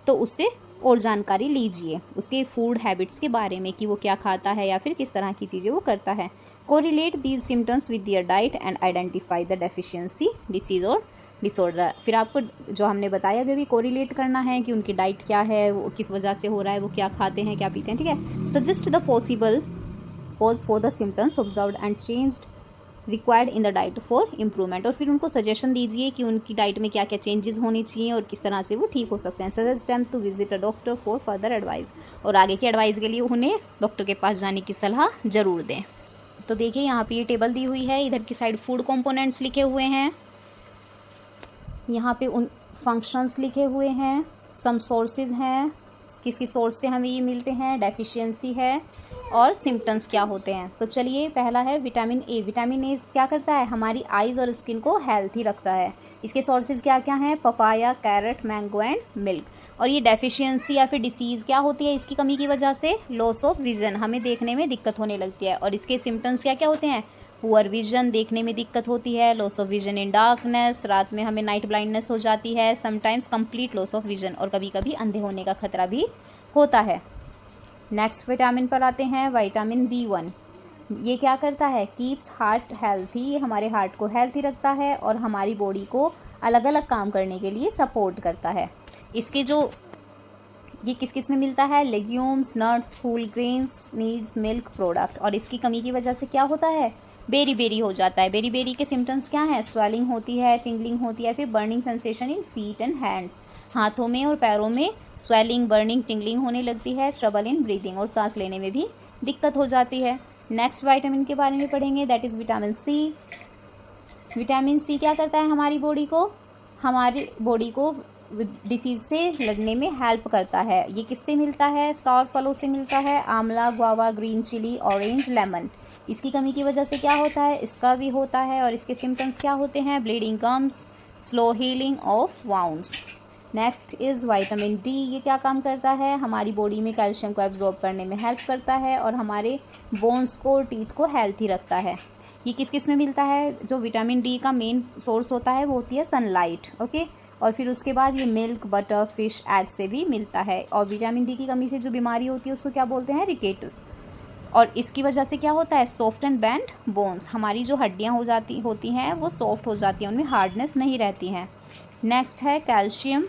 तो उससे और जानकारी लीजिए उसके फूड हैबिट्स के बारे में कि वो क्या खाता है या फिर किस तरह की चीज़ें वो करता है। Correlate these symptoms with their diet and identify the deficiency disease और डिसऑर्डर। फिर आपको जो हमने बताया अभी कोरिलेट करना है कि उनकी डाइट क्या है, वो किस वजह से हो रहा है, वो क्या खाते हैं क्या पीते हैं, ठीक है। Suggest the possible cause for the symptoms observed and changed required in the diet for improvement. और फिर उनको सजेशन दीजिए कि उनकी डाइट में क्या क्या चेंजेस होनी चाहिए और किस तरह से वो ठीक हो सकते हैं। Suggest them to visit a doctor for further advice. और आगे की एडवाइस के लिए उन्हें डॉक्टर के पास जाने की सलाह ज़रूर दें। तो देखिए यहाँ पे ये टेबल दी हुई है, इधर की साइड फूड कंपोनेंट्स लिखे हुए हैं, यहाँ पे उन फंक्शंस लिखे हुए हैं, सम सोर्सेज हैं, किस किस सोर्स से हमें ये मिलते हैं, डेफिशिएंसी है और सिम्टम्स क्या होते हैं। तो चलिए पहला है विटामिन ए। विटामिन ए क्या करता है, हमारी आइज़ और स्किन को हेल्थी रखता है। इसके सोर्सेज क्या क्या हैं, papaya, carrot, mango and milk. और ये डेफिशिएंसी या फिर डिसीज़ क्या होती है, इसकी कमी की वजह से लॉस ऑफ विजन, हमें देखने में दिक्कत होने लगती है। और इसके सिम्टम्स क्या क्या होते हैं, पुअर विजन, देखने में दिक्कत होती है, loss of vision in darkness, रात में हमें नाइट ब्लाइंडनेस हो जाती है, sometimes complete loss of vision, और कभी कभी अंधे होने का खतरा भी होता है। नेक्स्ट विटामिन पर आते हैं, विटामिन B1। ये क्या करता है, कीप्स हार्ट हेल्थी, ये हमारे हार्ट को हेल्थी रखता है और हमारी बॉडी को अलग अलग काम करने के लिए सपोर्ट करता है। इसके जो ये किस किस में मिलता है, legumes, nuts, whole grains, needs, milk product. और इसकी कमी की वजह से क्या होता है, बेरी बेरी हो जाता है। बेरी बेरी के सिम्टम्स क्या हैं, स्वेलिंग होती है, टिंगलिंग होती है, फिर burning sensation in feet and hands, हाथों में और पैरों में स्वेलिंग, बर्निंग, टिंगलिंग होने लगती है, ट्रबल इन ब्रीदिंग, और सांस लेने में भी दिक्कत हो जाती है। नेक्स्ट विटामिन के बारे में पढ़ेंगे, that is vitamin C. Vitamin C क्या करता है, हमारी बॉडी को डिसीज़ से लड़ने में हेल्प करता है। ये किससे मिलता है, सौर फलों से मिलता है, amla, guava, green chilli, orange, lemon. इसकी कमी की वजह से क्या होता है, इसका भी होता है। और इसके सिम्टम्स क्या होते हैं, bleeding gums, slow healing of wounds. Next is vitamin D. ये क्या काम करता है, हमारी बॉडी में कैल्शियम को एब्जॉर्ब करने में हेल्प करता है और हमारे बोन्स को, टीथ को हेल्थी रखता है। ये किस किस में मिलता है, जो विटामिन डी का मेन सोर्स होता है वो होती है सनलाइट, ओके। और फिर उसके बाद ये मिल्क, बटर, फिश, एग से भी मिलता है। और विटामिन डी की कमी से जो बीमारी होती है उसको क्या बोलते हैं, रिकेटस। और इसकी वजह से क्या होता है, सॉफ्ट एंड बेंड बोन्स, हमारी जो हड्डियाँ होती हैं वो सॉफ्ट हो जाती हैं, उनमें हार्डनेस नहीं रहती हैं। नेक्स्ट है कैल्शियम।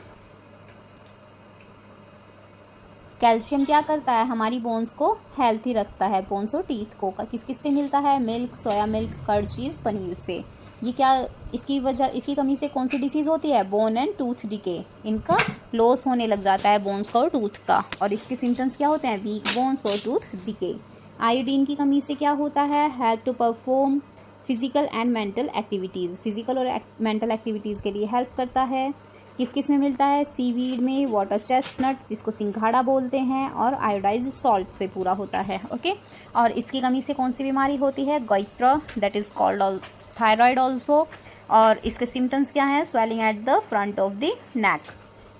कैल्शियम क्या करता है, हमारी बोन्स को हेल्थी रखता है, बोन्स और टीथ को। किस किस से मिलता है, मिल्क, सोया मिल्क, कर्ड चीज़, पनीर से। ये क्या, इसकी कमी से कौन सी डिसीज़ होती है, बोन एंड टूथ डिके, इनका लॉस होने लग जाता है बोन्स का और टूथ का। और इसके सिम्टम्स क्या होते हैं, वीक बोन्स और टूथ डिके। आयोडीन की कमी से क्या होता है, help to perform physical and mental activities, physical और मेंटल एक्टिविटीज़ के लिए हेल्प करता है। किस किस में मिलता है, सीवीड में, वाटर चेस्टनट जिसको सिंघाड़ा बोलते हैं, और आयोडाइज सॉल्ट से पूरा होता है, ओके। और इसकी कमी से कौन सी बीमारी होती है, goitre, that is called thyroid also. और इसके सिम्टम्स क्या हैं? Swelling at the front of the neck.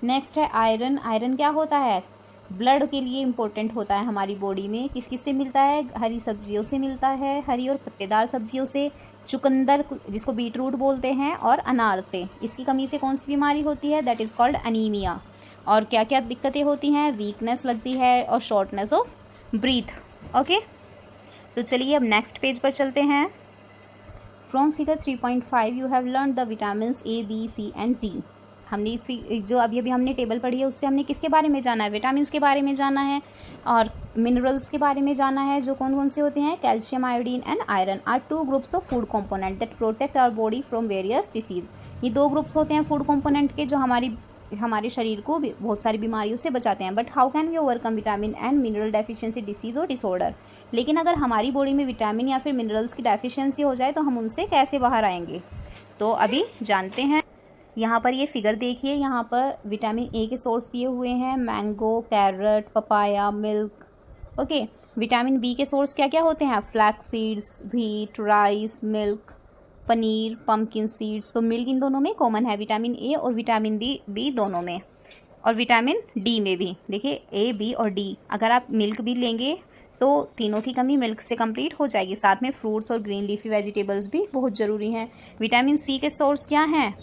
Next है आयरन। आयरन क्या होता है? ब्लड के लिए इम्पोर्टेंट होता है हमारी बॉडी में। किस किस से मिलता है? हरी सब्जियों से मिलता है, हरी और पत्तेदार सब्जियों से, चुकंदर जिसको बीट रूट बोलते हैं, और अनार से। इसकी कमी से कौन सी बीमारी होती है? That is called anaemia. और क्या क्या दिक्कतें होती हैं? वीकनेस लगती है और शॉर्टनेस ऑफ ब्रीथ। ओके, तो चलिए अब नेक्स्ट पेज पर चलते हैं। From figure 3.5 you have learn the vitamin A, B, C and D। हमने इस जो अभी हमने टेबल पढ़ी है उससे हमने किसके बारे में जाना है? विटामिन के बारे में जाना है और मिनरल्स के बारे में जाना है, जो कौन कौन से होते हैं? Calcium, iodine and iron are two groups of food component that protect our body from various disease. ये दो ग्रुप्स होते हैं फूड कंपोनेंट के, जो हमारे शरीर को बहुत सारी बीमारियों से बचाते हैं। But how can we overcome vitamin and mineral deficiency disease और डिसऑर्डर? लेकिन अगर हमारी बॉडी में विटामिन या फिर मिनरल्स की डेफिशिएंसी हो जाए तो हम उनसे कैसे बाहर आएंगे? तो अभी जानते हैं। यहाँ पर ये फिगर देखिए, यहाँ पर विटामिन A के सोर्स दिए हुए हैं, mango, carrot, papaya, milk. Okay, vitamin B के सोर्स क्या क्या होते हैं? Flax seeds, wheat, rice, milk, paneer, pumpkin seeds. तो मिल्क इन दोनों में कॉमन है, विटामिन A और विटामिन B दोनों में, और विटामिन D में भी। देखिए A, B और D, अगर आप मिल्क भी लेंगे तो तीनों की कमी मिल्क से कंप्लीट हो जाएगी। साथ में फ्रूट्स और ग्रीन लीफी वेजिटेबल्स भी बहुत ज़रूरी हैं। विटामिन C के सोर्स क्या हैं?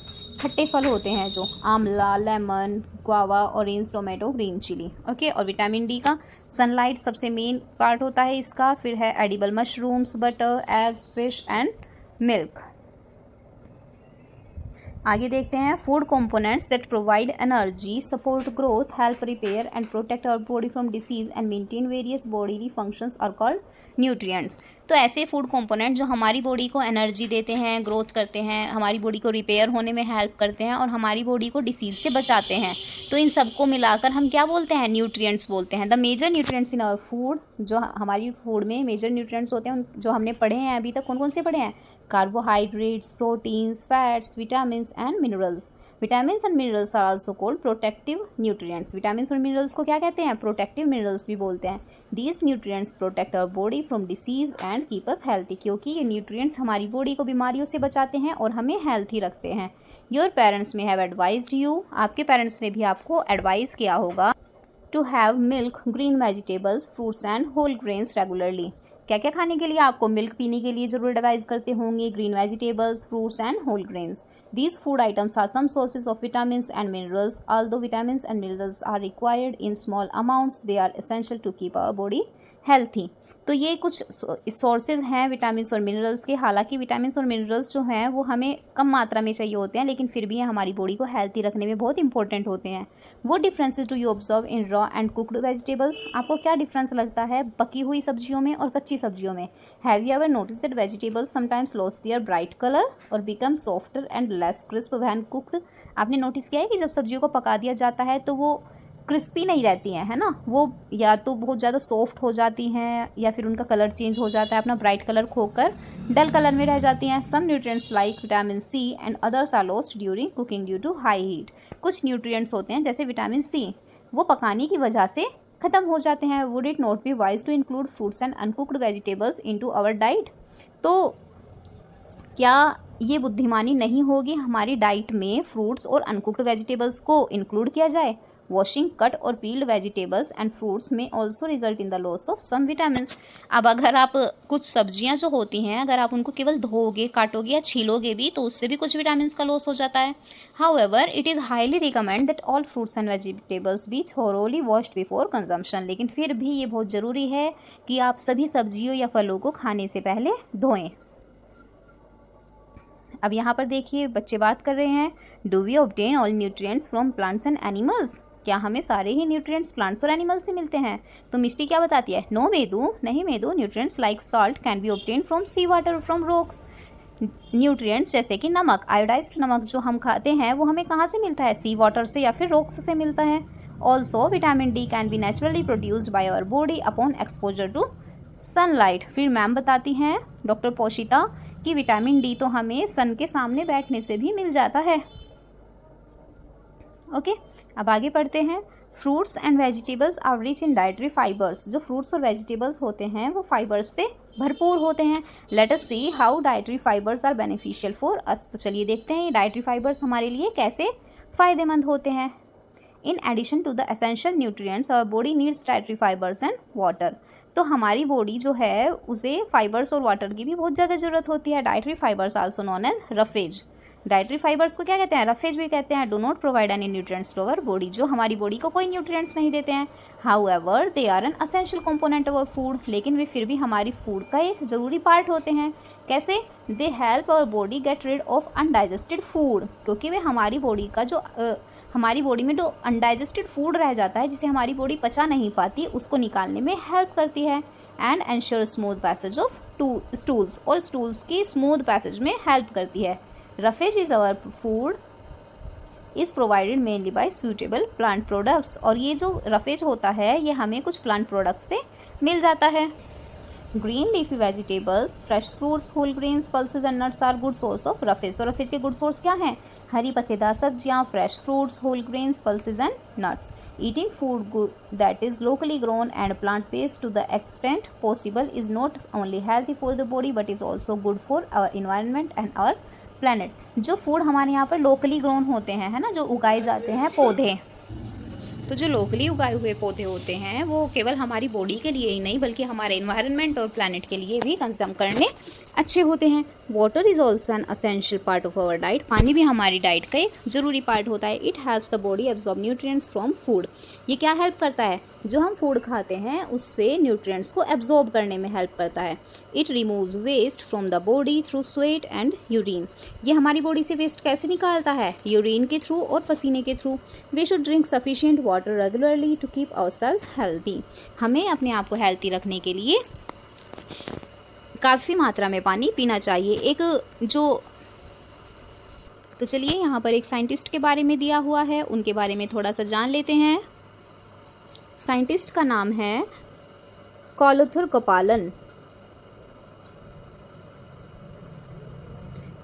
खट्टे फल होते हैं, जो amla, lemon, guava, orange, tomato, green chilli. Okay, और विटामिन D का सनलाइट सबसे मेन पार्ट होता है इसका। फिर है edible mushrooms, butter, eggs, fish and milk. आगे देखते हैं। Food components that provide energy, support growth, help repair and protect our body from disease and maintain various bodily functions are called nutrients. तो ऐसे फूड कंपोनेंट जो हमारी body को energy देते हैं, ग्रोथ करते हैं, हमारी बॉडी को रिपेयर होने में हेल्प करते हैं और हमारी बॉडी को डिसीज से बचाते हैं, तो इन सबको मिलाकर हम क्या बोलते हैं? न्यूट्रिएंट्स बोलते हैं। The major nutrients in our food, जो हमारी फूड में मेजर न्यूट्रिएंट्स होते हैं, जो हमने पढ़े हैं अभी तक, कौन कौन से पढ़े हैं? Carbohydrates, proteins, fats, vitamins and minerals. Vitamins and minerals are also called protective nutrients. Vitamins और मिनरल्स को क्या कहते हैं? प्रोटेक्टिव मिनरल्स भी बोलते हैं। These nutrients protect our body from disease and keep us healthy, क्योंकि ये न्यूट्रिएंट्स हमारी बॉडी को बीमारियों से बचाते हैं और हमें हेल्थी रखते हैं। Your parents may have advised you, आपके पेरेंट्स ने भी आपको एडवाइस किया होगा, to have milk, green vegetables, fruits and whole grains regularly. क्या क्या खाने के लिए आपको मिल्क पीने के लिए जरूर एडवाइस करते होंगे? Green vegetables, fruits and whole grains. These food items are some sources of vitamins and minerals. Although vitamins and minerals are required in small amounts, they are essential to keep our body healthy. तो ये कुछ sources हैं vitamins और minerals के। हालांकि vitamins और minerals जो हैं वो हमें कम मात्रा में चाहिए होते हैं, लेकिन फिर भी ये हमारी बॉडी को हेल्थी रखने में बहुत इंपॉर्टेंट होते हैं। वो differences do you observe in raw and cooked vegetables? आपको क्या डिफरेंस लगता है पकी हुई सब्जियों में और कच्ची सब्जियों में? Have you ever notice that vegetables sometimes lose their bright colour और become softer and less crisp when cooked? आपने नोटिस किया है कि जब सब्जियों को पका दिया जाता है तो वो क्रिस्पी नहीं रहती हैं, है ना? वो या तो बहुत ज़्यादा सॉफ्ट हो जाती हैं या फिर उनका कलर चेंज हो जाता है, अपना ब्राइट कलर खोकर डल कलर में रह जाती हैं। Some nutrients like vitamin C and others are lost during cooking due to high heat. कुछ न्यूट्रिएंट्स होते हैं जैसे विटामिन C, वो पकाने की वजह से ख़त्म हो जाते हैं। Would it not be wise to include fruits and uncooked vegetables into our diet? तो क्या ये बुद्धिमानी नहीं होगी हमारी डाइट में फ्रूट्स और अनकुक्ड वेजिटेबल्स को इंक्लूड किया जाए? वॉशिंग कट और peeled vegetables and fruits may also result in the loss of some vitamins. अब अगर आप कुछ सब्जियां जो होती हैं, अगर आप उनको केवल धोगे, काटोगे या छीलोगे भी, तो उससे भी कुछ विटामिन्स का लॉस हो जाता है। However it is highly recommend that all fruits and vegetables be thoroughly washed before consumption. लेकिन फिर भी ये बहुत ज़रूरी है कि आप सभी सब्जियों या फलों को खाने से पहले धोएं। अब यहाँ पर देखिए बच्चे बात कर रहे हैं, do we obtain all nutrients from plants and animals? क्या हमें सारे ही न्यूट्रिएंट्स प्लांट्स और एनिमल्स से मिलते हैं? तो मिष्टी क्या बताती है? नो मेदू, नहीं मेदू। Nutrients like salt can be obtain from sea water, from rocks. Nutrients जैसे कि नमक, आयोडाइज्ड नमक जो हम खाते हैं वो हमें कहाँ से मिलता है? सी वाटर से या फिर रॉक्स से मिलता है। Also vitamin D can be naturally produced by our body upon exposure to sunlight. फिर मैम बताती हैं, डॉक्टर पोशिता, कि विटामिन D तो हमें सन के सामने बैठने से भी मिल जाता है। ओके, अब आगे पढ़ते हैं। Fruits and vegetables are rich in dietary fibres. जो फ्रूट्स और वेजिटेबल्स होते हैं वो फाइबर्स से भरपूर होते हैं। Let us see how dietary fibres are beneficial for us. तो चलिए देखते हैं ये डाइटरी फाइबर्स हमारे लिए कैसे फ़ायदेमंद होते हैं। In addition to the essential nutrients our body needs dietary fibres and water. तो हमारी बॉडी जो है उसे फाइबर्स और वाटर की भी बहुत ज़्यादा ज़रूरत होती है। Dietary fibres also known as roughage. Dietary fibres को क्या कहते हैं? रफेज भी कहते हैं। Do not provide any nutrients to our body. जो हमारी बॉडी को कोई न्यूट्रिएंट्स नहीं देते हैं। However they are an essential component of our food. लेकिन वे फिर भी हमारी फूड का एक ज़रूरी पार्ट होते हैं। कैसे? They help our body get rid of undigested food. क्योंकि वे हमारी बॉडी का जो हमारी बॉडी में जो अनडाइजेस्टेड फूड रह जाता है, जिसे हमारी बॉडी पचा नहीं पाती, उसको निकालने में हेल्प करती है। And ensure smooth passage of stools. और स्टूल्स की स्मूथ पैसेज में हेल्प करती है। Roughage is our food is provided mainly by suitable plant products. और ये जो रफेज होता है ये हमें कुछ प्लांट प्रोडक्ट्स से मिल जाता है। Green leafy vegetables, fresh fruits, whole grains, pulses and nuts are good source of roughage. तो रफेज के गुड सोर्स क्या हैं? हरी पत्तेदार सब्जियां, fresh fruits, whole grains, pulses and nuts. Eating food that is locally grown and plant based to the extent possible is not only healthy for the body but is also good for our environment and our planet. जो food हमारे यहाँ पर locally grown होते हैं, है ना, जो उगाए जाते हैं पौधे, तो जो लोकली उगाए हुए पौधे होते हैं वो केवल हमारी बॉडी के लिए ही नहीं बल्कि हमारे इन्वायरमेंट और प्लैनेट के लिए भी कंज्यूम करने अच्छे होते हैं। Water is also an essential part of our diet. पानी भी हमारी डाइट का एक ज़रूरी पार्ट होता है। It helps the body absorb nutrients from food. ये क्या हेल्प करता है? जो हम फूड खाते हैं उससे न्यूट्रिएंट्स को एब्जॉर्ब करने में हेल्प करता है। It removes waste from the body through sweat and urine. ये हमारी बॉडी से वेस्ट कैसे निकालता है? यूरिन के थ्रू और पसीने के थ्रू। We should drink sufficient water regularly to keep ourselves healthy. हमें अपने आप को हेल्थी रखने के लिए काफ़ी मात्रा में पानी पीना चाहिए। तो चलिए यहाँ पर एक साइंटिस्ट के बारे में दिया हुआ है, उनके बारे में थोड़ा सा जान लेते हैं। साइंटिस्ट का नाम है कोलुथुर गोपालन।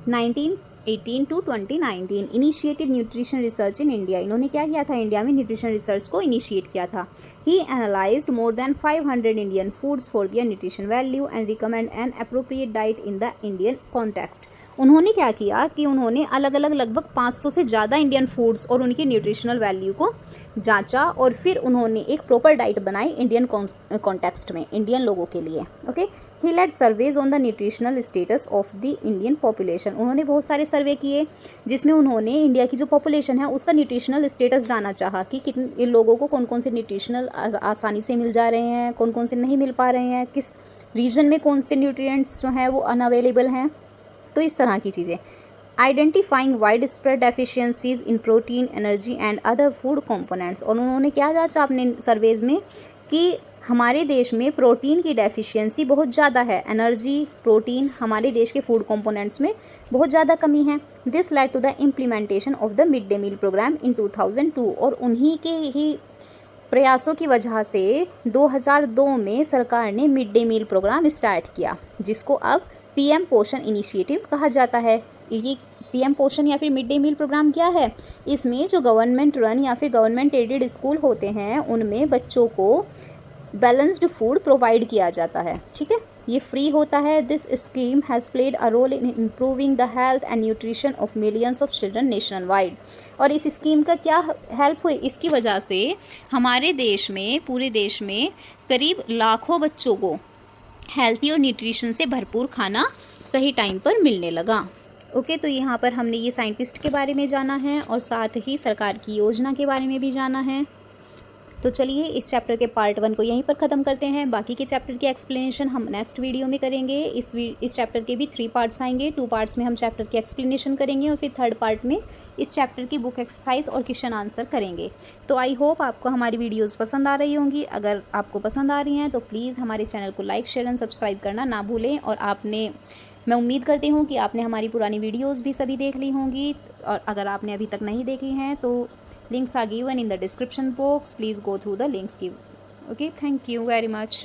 1918 to 2019 initiated nutrition research in India. इन्होंने क्या किया था? इंडिया में न्यूट्रिशन रिसर्च को इनिशिएट किया था। He analysed more than 500 Indian foods for their nutrition value and recommend an appropriate diet in the Indian context. उन्होंने क्या किया कि उन्होंने अलग अलग लगभग 500 से ज़्यादा इंडियन फूड्स और उनकी न्यूट्रिशनल वैल्यू को जांचा और फिर उन्होंने एक प्रॉपर डाइट बनाई इंडियन कॉन्टेक्स्ट में, इंडियन लोगों के लिए। Okay, he led surveys on the nutritional status of the Indian population. उन्होंने बहुत सारे सर्वे किए जिसमें उन्होंने इंडिया की जो पॉपुलेशन है उसका न्यूट्रिशनल स्टेटस जानना चाहा कि कितने लोगों को कौन कौन से न्यूट्रिशनल आसानी से मिल जा रहे हैं, कौन कौन से नहीं मिल पा रहे हैं, किस रीजन में कौन से न्यूट्रिएंट्स जो हैं वो अनअवेलेबल हैं। तो इस तरह की चीज़ें। Identifying wide spread deficiencies in protein, energy and other food components. और उन्होंने क्या जांचा अपने सर्वेज में कि हमारे देश में प्रोटीन की डेफिशिएंसी बहुत ज़्यादा है, एनर्जी, प्रोटीन, हमारे देश के फूड कंपोनेंट्स में बहुत ज़्यादा कमी है। This led to the implementation of the mid day meal programme in 2002। और उन्हीं के ही प्रयासों की वजह से 2002 में सरकार ने mid day meal programme start किया, जिसको अब पीएम पोषण इनिशिएटिव कहा जाता है। ये पीएम पोषण या फिर मिड डे मील प्रोग्राम क्या है? इसमें जो गवर्नमेंट रन या फिर गवर्नमेंट एडेड स्कूल होते हैं उनमें बच्चों को बैलेंस्ड फूड प्रोवाइड किया जाता है। ठीक है, ये फ्री होता है। This scheme has played a role in improving the health and nutrition of millions of children nationwide. और इस स्कीम का क्या हेल्प हुई? इसकी वजह से हमारे देश में, पूरे देश में करीब लाखों बच्चों को हेल्थी और न्यूट्रिशन से भरपूर खाना सही टाइम पर मिलने लगा। ओके, तो यहाँ पर हमने ये साइंटिस्ट के बारे में जाना है और साथ ही सरकार की योजना के बारे में भी जाना है। तो चलिए इस चैप्टर के पार्ट 1 को यहीं पर ख़त्म करते हैं। बाकी के चैप्टर की एक्सप्लेनेशन हम नेक्स्ट वीडियो में करेंगे। इस चैप्टर के भी 3 पार्ट्स आएंगे। 2 पार्ट्स में हम चैप्टर की एक्सप्लेनेशन करेंगे और फिर 3rd पार्ट में इस चैप्टर की बुक एक्सरसाइज और क्वेश्चन आंसर करेंगे। तो आई होप आपको हमारी वीडियोज़ पसंद आ रही होंगी। अगर आपको पसंद आ रही हैं तो प्लीज़ हमारे चैनल को लाइक, शेयर एंड सब्सक्राइब करना ना भूलें। और मैं उम्मीद करती हूँ कि आपने हमारी पुरानी वीडियोज़ भी सभी देख ली होंगी। और अगर आपने अभी तक नहीं देखी हैं तो links are given in the description box. Please go through the links given. Okay, thank you very much.